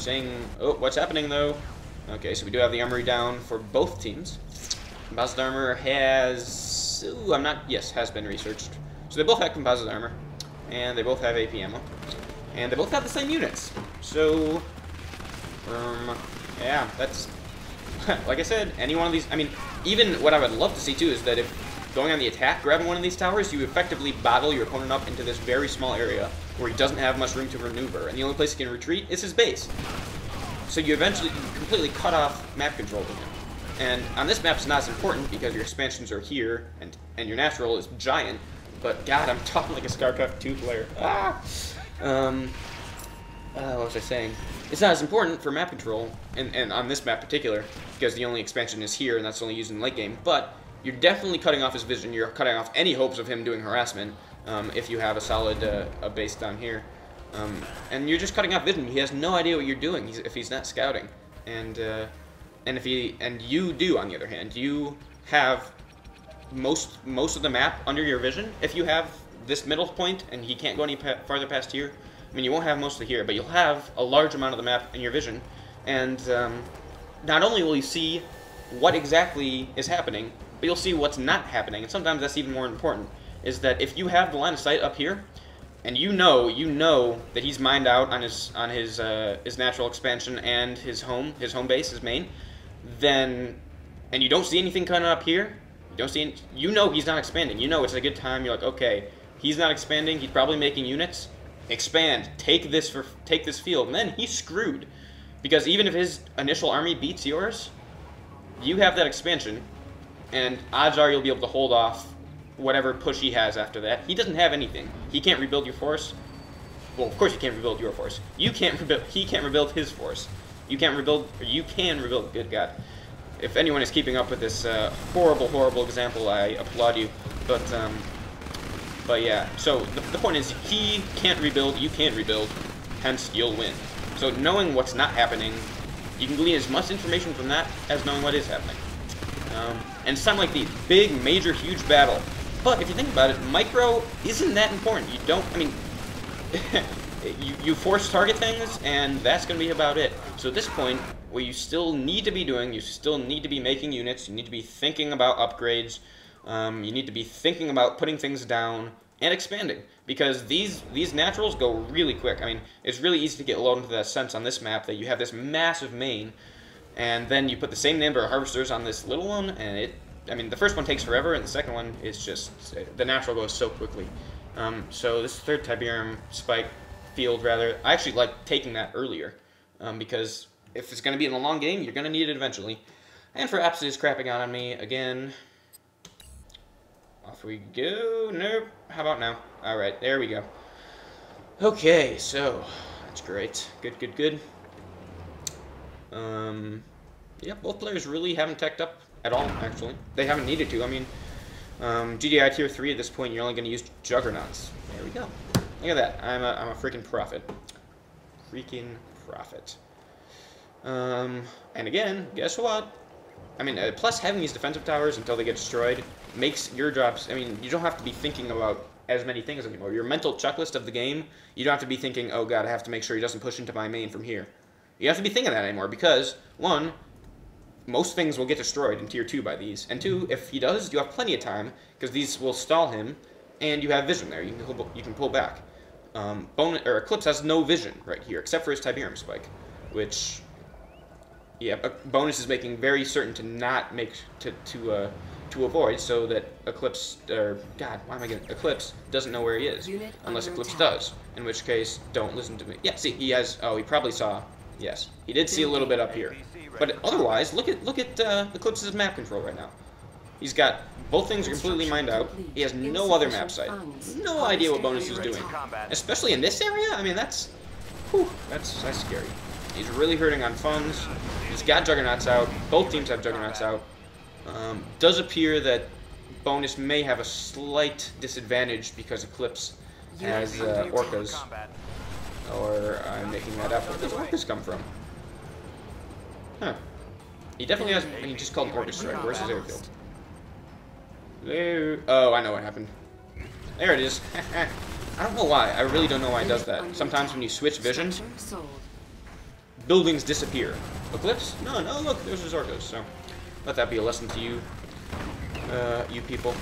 saying, oh, what's happening though? Okay, so we do have the armory down for both teams. Composite armor has, has been researched. So they both have composite armor, and they both have AP ammo, and they both have the same units. So, yeah, that's, like I said, any one of these, I mean, even what I would love to see too is that if going on the attack, grabbing one of these towers, you effectively bottle your opponent up into this very small area where he doesn't have much room to maneuver, and the only place he can retreat is his base. So you eventually completely cut off map control to him. And on this map, it's not as important because your expansions are here, and your natural is giant. But God, I'm talking like a StarCraft 2 player. What was I saying? It's not as important for map control, and on this map in particular, because the only expansion is here, and that's only used in late game. But you're definitely cutting off his vision. You're cutting off any hopes of him doing harassment if you have a solid a base down here. And you're just cutting off vision. He has no idea what you're doing if he's not scouting. And you do, on the other hand, you have most of the map under your vision. If you have this middle point and he can't go any farther past here, I mean, you won't have most of here, but you'll have a large amount of the map in your vision. And not only will you see what exactly is happening, but you'll see what's not happening. And sometimes that's even more important, is that if you have the line of sight up here, and you know that he's mined out on his natural expansion and his home base, his main, then, and you don't see anything coming up here, you know he's not expanding. You know it's a good time. You're like, okay, he's not expanding. He's probably making units. Expand. Take this field, and then he's screwed, because even if his initial army beats yours, you have that expansion, and odds are you'll be able to hold off whatever push he has after that. He doesn't have anything. He can't rebuild your force. Well, of course you can't rebuild your force. He can't rebuild his force. You can rebuild, good God. If anyone is keeping up with this horrible example, I applaud you. But yeah, so the point is, he can't rebuild, you can't rebuild, hence you'll win. So knowing what's not happening, you can glean as much information from that as knowing what is happening. And something like the big, major, huge battle. But if you think about it, micro isn't that important. You don't, I mean, you force target things, and that's going to be about it. So at this point, what you still need to be doing, you still need to be making units, you need to be thinking about upgrades, you need to be thinking about putting things down and expanding. Because these naturals go really quick. I mean, it's really easy to get lulled into that sense on this map that you have this massive main, and then you put the same number of harvesters on this little one, and I mean, the first one takes forever, and the second one is just, the natural goes so quickly. So this third Tiberium spike field, rather, I actually like taking that earlier, because if it's going to be in a long game, you're going to need it eventually. And for Apps is crapping out on me again. Off we go. Nope. How about now? Alright, there we go. Okay, so, that's great. Good. Yeah, both players really haven't teched up at all, actually. They haven't needed to. I mean, GDI Tier 3 at this point, you're only going to use Juggernauts. There we go. Look at that. I'm a freaking prophet. And again, guess what? I mean, plus having these defensive towers until they get destroyed makes your jobs, I mean, you don't have to be thinking about as many things anymore. Your mental checklist of the game, you don't have to be thinking, oh god, I have to make sure he doesn't push into my main from here. You have to be thinking that anymore, because, one, most things will get destroyed in Tier 2 by these, and two, if he does, you have plenty of time, because these will stall him, and you have vision there, you can pull back. Eclipse has no vision right here, except for his Tiberium spike, which, yeah, Bonus is making very certain to not make, to avoid, so that Eclipse, Eclipse doesn't know where he is, unless Eclipse does, in which case, don't listen to me. Yeah, see, he probably saw, yes, he did see a little bit up here, but otherwise, look at Eclipse's map control right now. He's got, both things are completely mined out, he has no other map sight, no idea what Bonus is doing, especially in this area. I mean, that's scary. He's really hurting on funds. He's got Juggernauts out. Both teams have Juggernauts out. Does appear that Bonus may have a slight disadvantage because Eclipse has Orcas. Or I'm making that up. Where does Orcas come from? Huh. He definitely has. He just called Orca Strike. Where's his airfield? There. Oh, I know what happened. There it is. I don't know why. I really don't know why it does that. Sometimes when you switch vision, buildings disappear. Eclipse? No, no, look, there's his Orcas, so let that be a lesson to you, you people.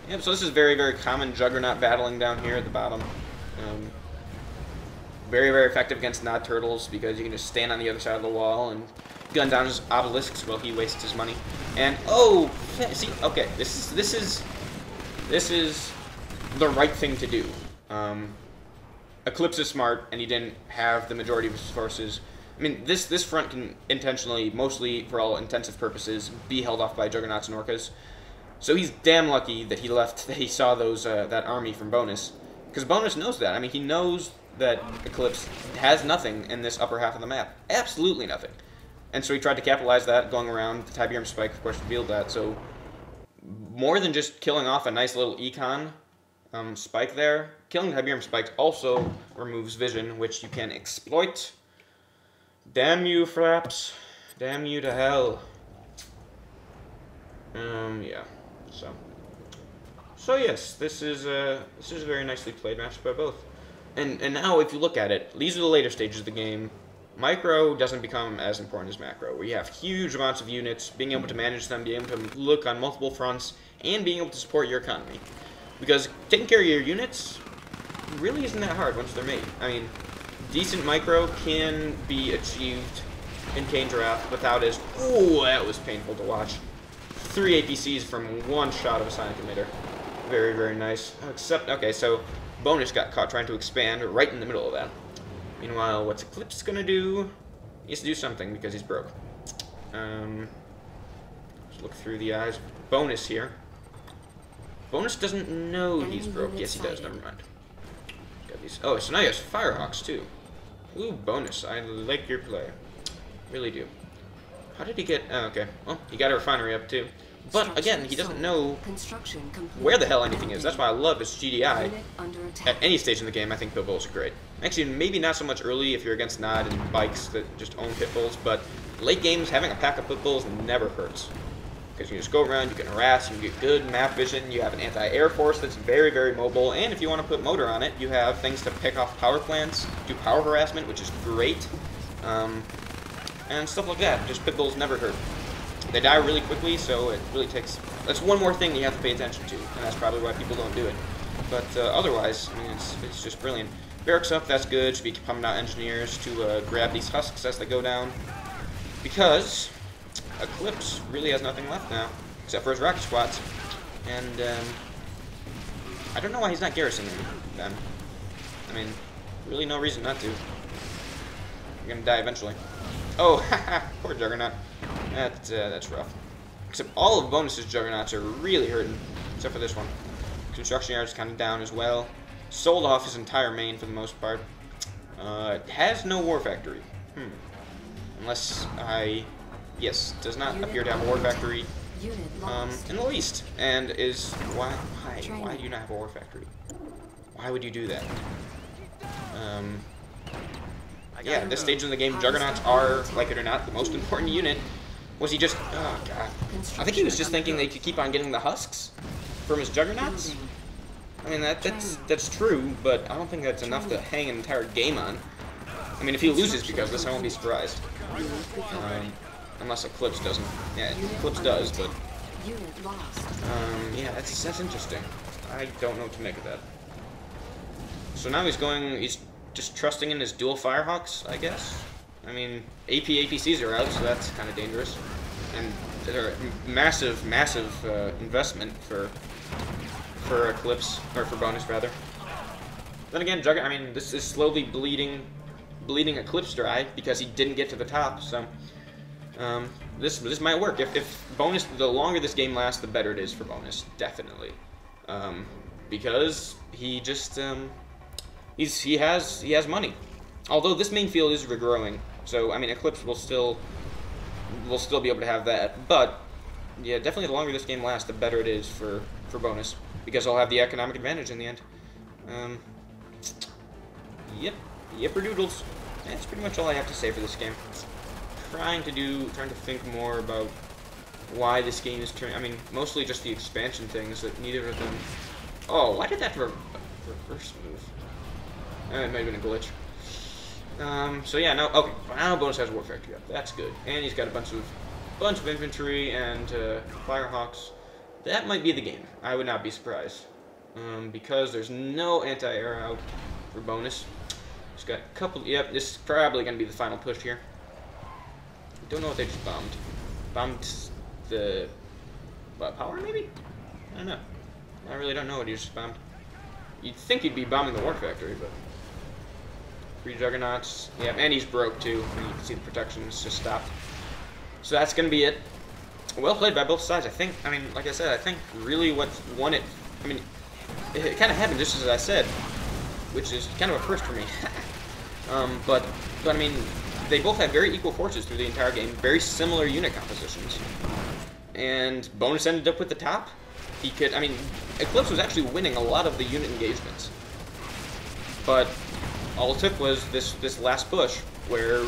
Yeah, so this is very, very common Juggernaut battling down here at the bottom. Very, very effective against Nod Turtles because you can just stand on the other side of the wall and gun down his obelisks while he wastes his money. And oh, see, okay, this is the right thing to do. Eclipse is smart, and he didn't have the majority of his forces. I mean, this front can intentionally, mostly for all intensive purposes, be held off by Juggernauts and Orcas. So he's damn lucky that he saw those that army from Bonus, because Bonus knows that. I mean, he knows that Eclipse has nothing in this upper half of the map, absolutely nothing. And so he tried to capitalize that, going around. The Tiberium Spike, of course, revealed that. So more than just killing off a nice little econ spike there, killing the Tiberium Spike also removes vision, which you can exploit. Damn you, Fraps. Damn you to hell. Yeah. So yes, this is a very nicely played match by both. And now, if you look at it, these are the later stages of the game. Micro doesn't become as important as macro, where you have huge amounts of units, being able to manage them, being able to look on multiple fronts, and being able to support your economy. Because taking care of your units really isn't that hard once they're made. I mean, decent micro can be achieved in Cane Giraffe without as... Ooh, that was painful to watch. 3 APCs from one shot of a Sonic Emitter. Very, very nice. Except, okay, so Bonus got caught trying to expand right in the middle of that. Meanwhile, what's Eclipse gonna do? He has to do something because he's broke. Let's look through the eyes of Bonus here. Bonus doesn't know he's broke. Yes, he does. Never mind. Got these. Oh, so now he has Firehawks too. Ooh, Bonus. I like your play. Really do. How did he get... Oh, okay. Well, he got a refinery up too. But, again, he doesn't know where the hell anything is. That's why I love his GDI. At any stage in the game, I think pit bulls are great. Actually, maybe not so much early if you're against Nod and bikes that just own pit bulls, but late games, having a pack of pit bulls never hurts. Because you can just go around, you can harass, you can get good map vision, you have an anti-air force that's very, very mobile, and if you want to put motor on it, you have things to pick off power plants, do power harassment, which is great, and stuff like that. Just pit bulls never hurt. They die really quickly, so it really takes... That's one more thing you have to pay attention to, and that's probably why people don't do it. But otherwise, I mean, it's just brilliant. Barracks up, that's good. Should be pumping out engineers to grab these husks as they go down. Because Eclipse really has nothing left now, except for his rocket squads. And I don't know why he's not garrisoning them. I mean, really no reason not to. You're gonna die eventually. Oh, haha, poor Juggernaut. That's rough. Except all of Bonus's Juggernauts are really hurting, except for this one. Construction yard's kind of down as well. Sold off his entire main for the most part. Has no war factory. Unless yes, does not appear to have a war factory in the least. And is why do you not have a war factory? Why would you do that? Yeah, at this stage in the game, Juggernauts are, like it or not, the most important unit. Was he just... Oh, God. I think he was just thinking they could keep on getting the husks from his Juggernauts. I mean, that's true, but I don't think that's enough to hang an entire game on. I mean, if he loses because of this, I won't be surprised. Unless Eclipse doesn't. Yeah, Eclipse does, but... yeah, that's interesting. I don't know what to make of that. So now he's just trusting in his dual Firehawks, I guess. I mean, APCs are out, so that's kind of dangerous. And they're a massive, massive investment for Eclipse, or for Bonus, rather. Then again, I mean, this is slowly bleeding Eclipse dry because he didn't get to the top, so... this might work. If Bonus, the longer this game lasts, the better it is for Bonus, definitely. Because he just, he has money. Although this main field is regrowing, so I mean Eclipse will still be able to have that. But yeah, definitely the longer this game lasts, the better it is for Bonus, because I'll have the economic advantage in the end. Yipper doodles. That's pretty much all I have to say for this game. Trying to think more about why this game is turning. I mean, mostly just the expansion things that neither of them. Oh, why did that reverse move? It might have been a glitch. So yeah, no, okay, now bonus has War Factory up. That's good. And he's got a bunch of infantry and Firehawks. That might be the game. I would not be surprised. Because there's no anti-air out for bonus. He's got a couple, yep, this is probably going to be the final push here. Don't know what they just bombed. Bombed the power, maybe? I don't know. I really don't know what he just bombed. You'd think he'd be bombing the War Factory, but... 3 Juggernauts. Yeah, and he's broke, too. And you can see the protections just stopped. So that's going to be it. Well played by both sides, I think. I mean, like I said, I think really what won it... I mean, it kind of happened just as I said, which is kind of a first for me. But I mean, they both had very equal forces through the entire game, very similar unit compositions. And bonus ended up with the top. He could, I mean, Eclipse was actually winning a lot of the unit engagements. But all it took was this last push, where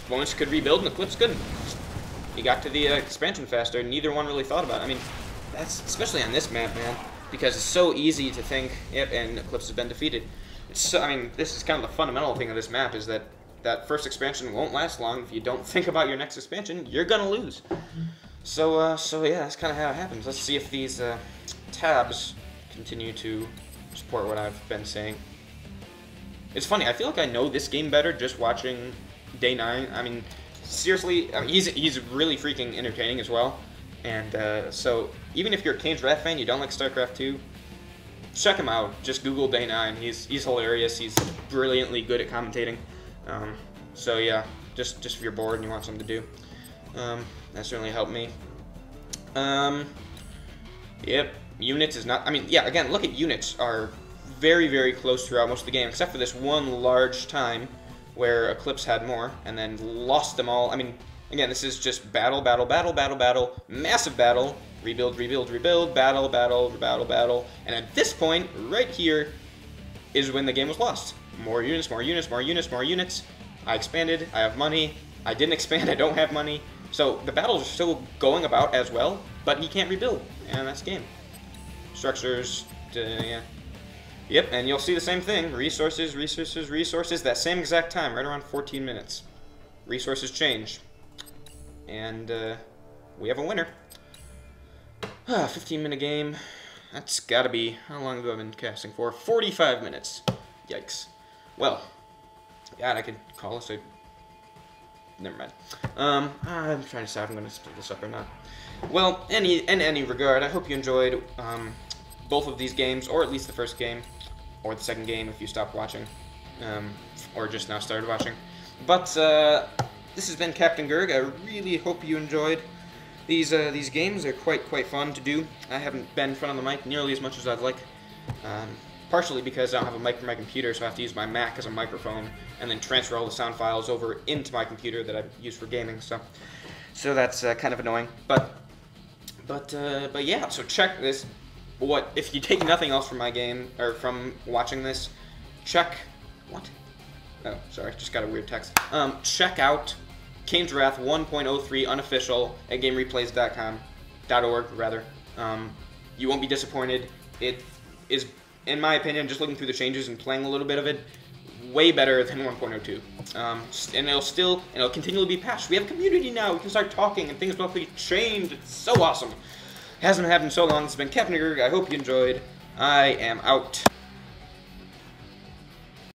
bonus could rebuild and Eclipse couldn't. He got to the expansion faster, and neither one really thought about it. I mean, that's especially on this map, man, because it's so easy to think, yep, and Eclipse has been defeated. It's so, I mean, this is kind of the fundamental thing of this map, is that that first expansion won't last long. If you don't think about your next expansion, you're gonna lose. So yeah, that's kind of how it happens. Let's see if these tabs continue to support what I've been saying. It's funny, I feel like I know this game better just watching Day 9. I mean, seriously, I mean, he's really freaking entertaining as well. And so, even if you're a Kane's Wrath fan, you don't like StarCraft 2, check him out. Just Google Day 9. He's hilarious. He's brilliantly good at commentating. So yeah, just if you're bored and you want something to do, that certainly helped me. Yep, units is not. I mean, yeah. Again, look at units are very, very close throughout most of the game, except for this one large time where Eclipse had more and then lost them all. I mean, again, this is just battle, battle, battle, battle, battle, massive battle, rebuild, rebuild, rebuild, battle, battle, battle, battle, and at this point, right here, is when the game was lost. More units, more units, more units, more units. I expanded, I have money. I didn't expand, I don't have money. So the battles are still going about as well, but he can't rebuild, and that's the game. Structures, yeah. Yep, and you'll see the same thing. Resources, resources, resources, that same exact time, right around 14 minutes. Resources change. And we have a winner. 15-minute game. That's gotta be, how long have I been casting for? 45 minutes. Yikes. Well, God, I could call this a... Never mind. I'm trying to decide if I'm going to split this up or not. Well, in any regard, I hope you enjoyed both of these games, or at least the first game, or the second game if you stopped watching, or just now started watching. But this has been Captain Gerg. I really hope you enjoyed these games. They're quite fun to do. I haven't been in front of the mic nearly as much as I'd like. Partially because I don't have a mic for my computer, so I have to use my Mac as a microphone and then transfer all the sound files over into my computer that I use for gaming. So that's kind of annoying. But yeah. So check this. What if you take nothing else from my game or from watching this? Check what? Oh, sorry, just got a weird text. Check out Kane's Wrath 1.03 unofficial at GameReplays.com.org rather. You won't be disappointed. It is, in my opinion, just looking through the changes and playing a little bit of it, way better than 1.02. And it'll continually be patched. We have a community now. We can start talking and things will be changed. It's so awesome. Hasn't happened so long. It's been Captain Gerg. I hope you enjoyed. I am out.